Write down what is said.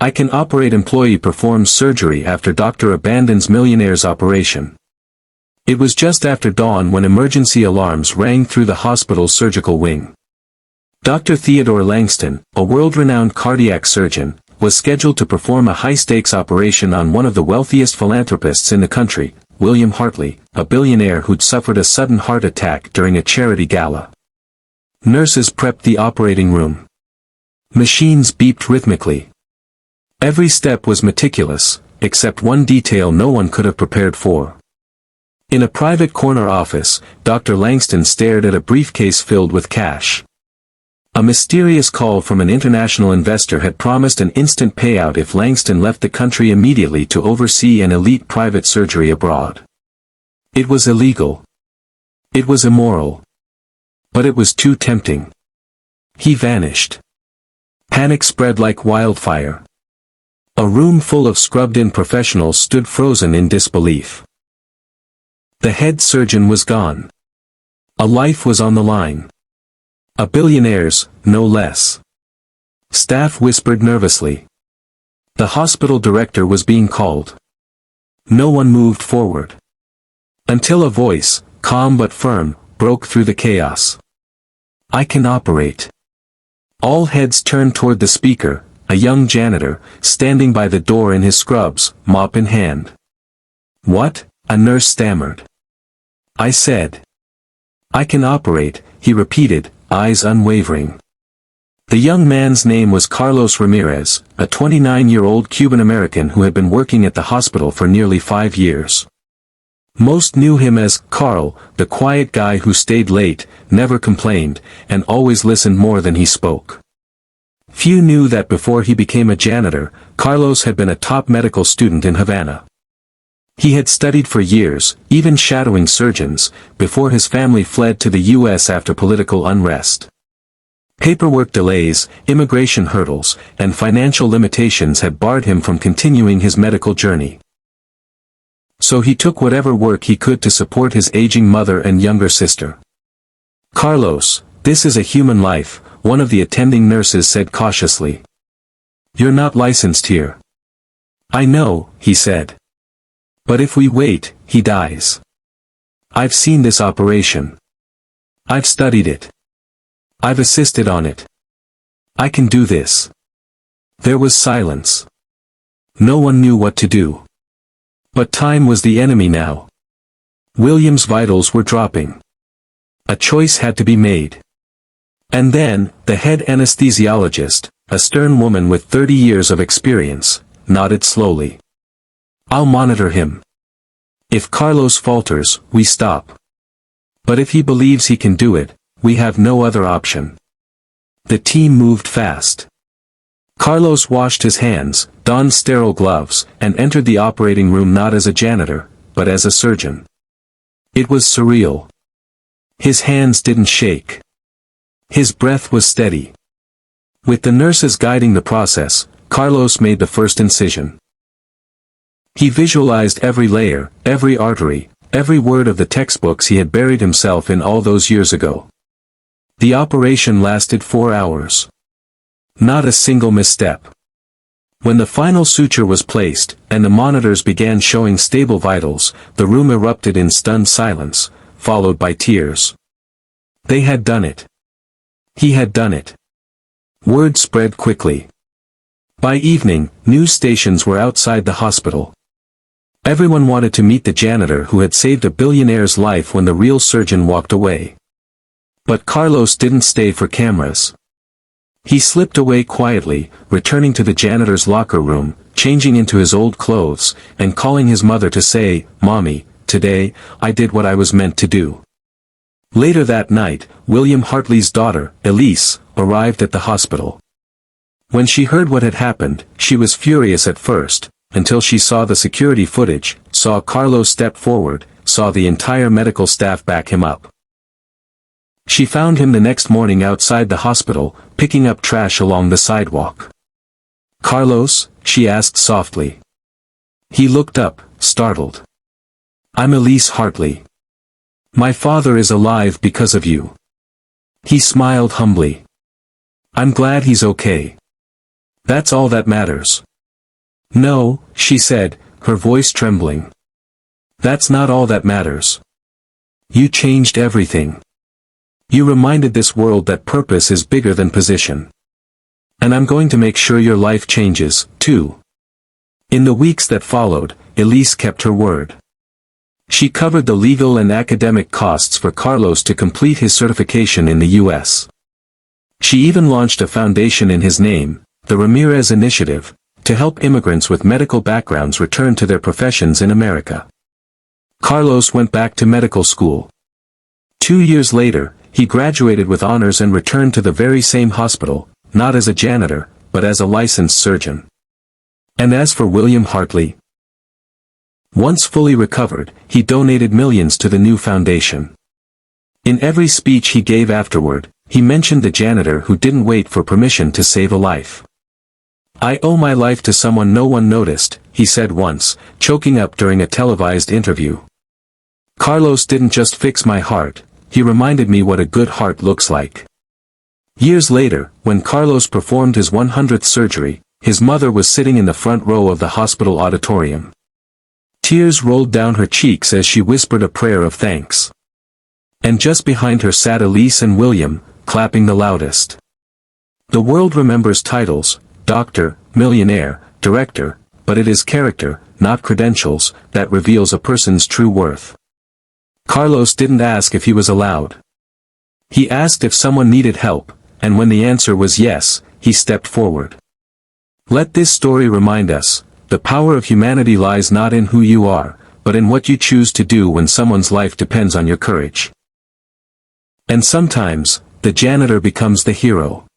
I can operate. Employee performs surgery after doctor abandons millionaire's operation. It was just after dawn when emergency alarms rang through the hospital's surgical wing. Dr. Theodore Langston, a world-renowned cardiac surgeon, was scheduled to perform a high-stakes operation on one of the wealthiest philanthropists in the country, William Hartley, a billionaire who'd suffered a sudden heart attack during a charity gala. Nurses prepped the operating room. Machines beeped rhythmically. Every step was meticulous, except one detail no one could have prepared for. In a private corner office, Dr. Langston stared at a briefcase filled with cash. A mysterious call from an international investor had promised an instant payout if Langston left the country immediately to oversee an elite private surgery abroad. It was illegal. It was immoral. But it was too tempting. He vanished. Panic spread like wildfire. A room full of scrubbed-in professionals stood frozen in disbelief. The head surgeon was gone. A life was on the line. A billionaire's, no less. Staff whispered nervously. The hospital director was being called. No one moved forward. Until a voice, calm but firm, broke through the chaos. I can operate. All heads turned toward the speaker, a young janitor, standing by the door in his scrubs, mop in hand. What? A nurse stammered. I said. I can operate, he repeated, eyes unwavering. The young man's name was Carlos Ramirez, a 29-year-old Cuban-American who had been working at the hospital for nearly 5 years. Most knew him as Carl, the quiet guy who stayed late, never complained, and always listened more than he spoke. Few knew that before he became a janitor, Carlos had been a top medical student in Havana. He had studied for years, even shadowing surgeons, before his family fled to the U.S. after political unrest. Paperwork delays, immigration hurdles, and financial limitations had barred him from continuing his medical journey. So he took whatever work he could to support his aging mother and younger sister. Carlos, this is a human life, one of the attending nurses said cautiously. You're not licensed here. I know, he said. But if we wait, he dies. I've seen this operation. I've studied it. I've assisted on it. I can do this. There was silence. No one knew what to do. But time was the enemy now. William's vitals were dropping. A choice had to be made. And then, the head anesthesiologist, a stern woman with 30 years of experience, nodded slowly. I'll monitor him. If Carlos falters, we stop. But if he believes he can do it, we have no other option. The team moved fast. Carlos washed his hands, donned sterile gloves, and entered the operating room not as a janitor, but as a surgeon. It was surreal. His hands didn't shake. His breath was steady. With the nurses guiding the process, Carlos made the first incision. He visualized every layer, every artery, every word of the textbooks he had buried himself in all those years ago. The operation lasted 4 hours. Not a single misstep. When the final suture was placed, and the monitors began showing stable vitals, the room erupted in stunned silence, followed by tears. They had done it. He had done it. Word spread quickly. By evening, news stations were outside the hospital. Everyone wanted to meet the janitor who had saved a billionaire's life when the real surgeon walked away. But Carlos didn't stay for cameras. He slipped away quietly, returning to the janitor's locker room, changing into his old clothes, and calling his mother to say, "Mommy, today, I did what I was meant to do." Later that night, William Hartley's daughter, Elise, arrived at the hospital. When she heard what had happened, she was furious at first, until she saw the security footage, saw Carlos step forward, saw the entire medical staff back him up. She found him the next morning outside the hospital, picking up trash along the sidewalk. "Carlos?" she asked softly. He looked up, startled. "I'm Elise Hartley. My father is alive because of you." He smiled humbly. "I'm glad he's okay. That's all that matters." No, she said, her voice trembling. That's not all that matters. You changed everything. You reminded this world that purpose is bigger than position. And I'm going to make sure your life changes, too. In the weeks that followed, Elise kept her word. She covered the legal and academic costs for Carlos to complete his certification in the U.S. She even launched a foundation in his name, the Ramirez Initiative, to help immigrants with medical backgrounds return to their professions in America. Carlos went back to medical school. 2 years later, he graduated with honors and returned to the very same hospital, not as a janitor, but as a licensed surgeon. And as for William Hartley, once fully recovered, he donated millions to the new foundation. In every speech he gave afterward, he mentioned the janitor who didn't wait for permission to save a life. I owe my life to someone no one noticed, he said once, choking up during a televised interview. Carlos didn't just fix my heart, he reminded me what a good heart looks like. Years later, when Carlos performed his 100th surgery, his mother was sitting in the front row of the hospital auditorium. Tears rolled down her cheeks as she whispered a prayer of thanks. And just behind her sat Elise and William, clapping the loudest. The world remembers titles, doctor, millionaire, director, but it is character, not credentials, that reveals a person's true worth. Carlos didn't ask if he was allowed. He asked if someone needed help, and when the answer was yes, he stepped forward. Let this story remind us, the power of humanity lies not in who you are, but in what you choose to do when someone's life depends on your courage. And sometimes, the janitor becomes the hero.